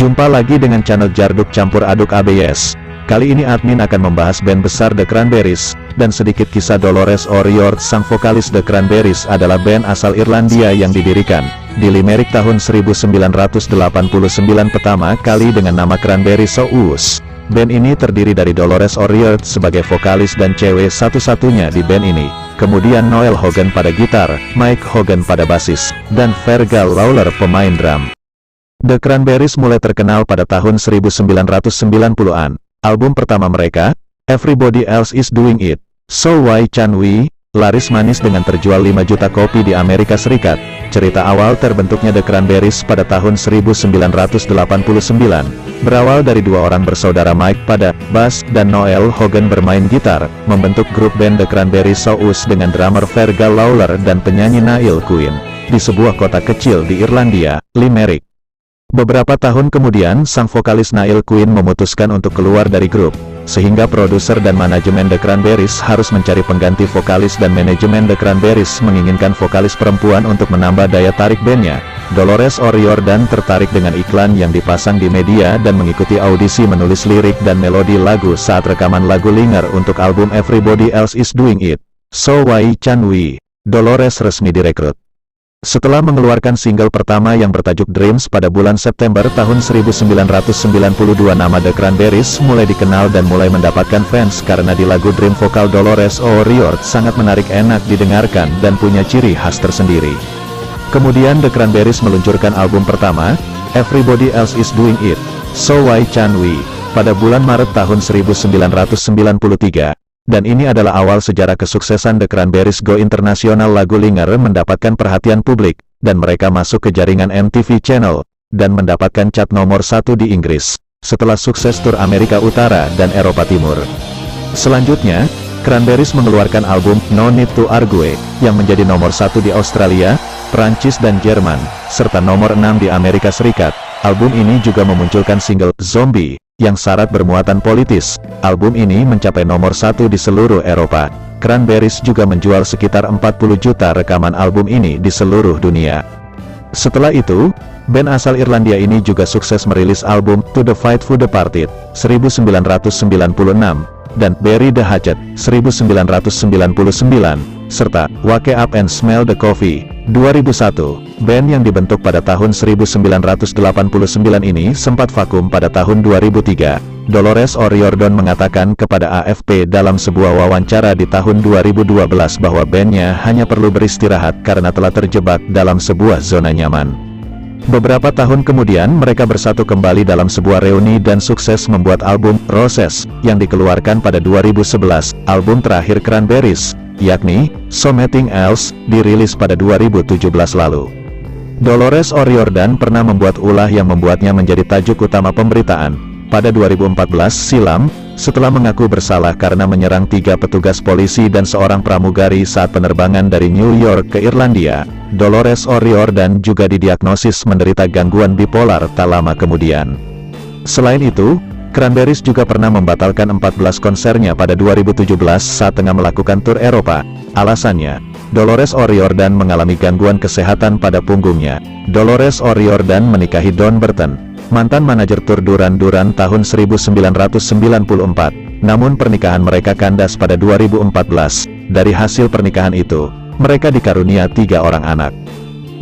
Jumpa lagi dengan channel Jarduk Campur Aduk ABS. Kali ini admin akan membahas band besar The Cranberries, dan sedikit kisah Dolores O'Riordan. Sang vokalis The Cranberries adalah band asal Irlandia yang didirikan di Limerick tahun 1989 pertama kali dengan nama Cranberries Sauce. Band ini terdiri dari Dolores O'Riordan sebagai vokalis dan cewek satu-satunya di band ini. Kemudian Noel Hogan pada gitar, Mike Hogan pada bassis, dan Fergal Lawler pemain drum. The Cranberries mulai terkenal pada tahun 1990-an. Album pertama mereka, Everybody Else Is Doing It, So Why Can't We, laris manis dengan terjual 5 juta kopi di Amerika Serikat. Cerita awal terbentuknya The Cranberries pada tahun 1989, berawal dari dua orang bersaudara Mike pada bass dan Noel Hogan bermain gitar, membentuk grup band The Cranberries Sauce dengan drummer Fergal Lawler dan penyanyi Niall Quinn, di sebuah kota kecil di Irlandia, Limerick. Beberapa tahun kemudian, sang vokalis Niall Quinn memutuskan untuk keluar dari grup, sehingga produser dan manajemen The Cranberries harus mencari pengganti vokalis dan manajemen The Cranberries menginginkan vokalis perempuan untuk menambah daya tarik bandnya. Dolores O'Riordan tertarik dengan iklan yang dipasang di media dan mengikuti audisi menulis lirik dan melodi lagu saat rekaman lagu Linger untuk album Everybody Else Is Doing It, So Why Can't We. Dolores resmi direkrut. Setelah mengeluarkan single pertama yang bertajuk Dreams pada bulan September tahun 1992, nama The Cranberries mulai dikenal dan mulai mendapatkan fans karena di lagu Dream vokal Dolores O'Riordan sangat menarik, enak didengarkan, dan punya ciri khas tersendiri. Kemudian The Cranberries meluncurkan album pertama, Everybody Else Is Doing It, So Why Can't We, pada bulan Maret tahun 1993. Dan ini adalah awal sejarah kesuksesan The Cranberries go internasional. Lagu Linger mendapatkan perhatian publik, dan mereka masuk ke jaringan MTV Channel, dan mendapatkan cat nomor 1 di Inggris, setelah sukses tur Amerika Utara dan Eropa Timur. Selanjutnya, Cranberries mengeluarkan album No Need to Argue, yang menjadi nomor 1 di Australia, Prancis dan Jerman, serta nomor 6 di Amerika Serikat. Album ini juga memunculkan single Zombie, yang syarat bermuatan politis. Album ini mencapai nomor 1 di seluruh Eropa. Cranberries juga menjual sekitar 40 juta rekaman album ini di seluruh dunia. Setelah itu, band asal Irlandia ini juga sukses merilis album To the Fight for the Parted 1996 dan Bury the Hatchet 1999, serta Wake Up and Smell the Coffee 2001. Band yang dibentuk pada tahun 1989 ini sempat vakum pada tahun 2003. Dolores O'Riordan mengatakan kepada AFP dalam sebuah wawancara di tahun 2012 bahwa bandnya hanya perlu beristirahat karena telah terjebak dalam sebuah zona nyaman. Beberapa tahun kemudian mereka bersatu kembali dalam sebuah reuni dan sukses membuat album Roses yang dikeluarkan pada 2011. Album terakhir Cranberries, yakni Something Else, dirilis pada 2017 lalu. Dolores O'Riordan pernah membuat ulah yang membuatnya menjadi tajuk utama pemberitaan. Pada 2014 silam, setelah mengaku bersalah karena menyerang 3 petugas polisi dan seorang pramugari saat penerbangan dari New York ke Irlandia, Dolores O'Riordan juga didiagnosis menderita gangguan bipolar tak lama kemudian. Selain itu, Cranberries juga pernah membatalkan 14 konsernya pada 2017 saat tengah melakukan tur Eropa. Alasannya, Dolores O'Riordan mengalami gangguan kesehatan pada punggungnya. Dolores O'Riordan menikahi Don Burton, mantan manajer tur Duran Duran tahun 1994. Namun pernikahan mereka kandas pada 2014. Dari hasil pernikahan itu, mereka dikarunia 3 orang anak.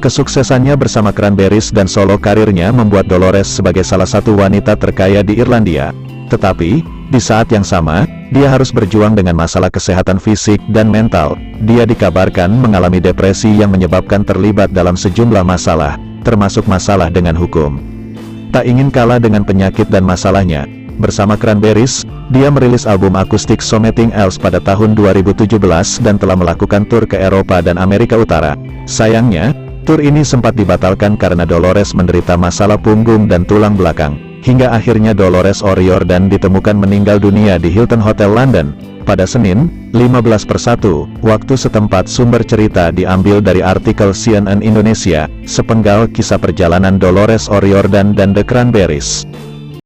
Kesuksesannya bersama Cranberries dan solo karirnya membuat Dolores sebagai salah satu wanita terkaya di Irlandia. Tetapi, di saat yang sama, dia harus berjuang dengan masalah kesehatan fisik dan mental. Dia dikabarkan mengalami depresi yang menyebabkan terlibat dalam sejumlah masalah, termasuk masalah dengan hukum. Tak ingin kalah dengan penyakit dan masalahnya, bersama Cranberries, dia merilis album akustik Something Else pada tahun 2017 dan telah melakukan tur ke Eropa dan Amerika Utara. Sayangnya, tur ini sempat dibatalkan karena Dolores menderita masalah punggung dan tulang belakang, hingga akhirnya Dolores O'Riordan ditemukan meninggal dunia di Hilton Hotel London, pada Senin, 15/1, waktu setempat. Sumber cerita diambil dari artikel CNN Indonesia, sepenggal kisah perjalanan Dolores O'Riordan dan The Cranberries.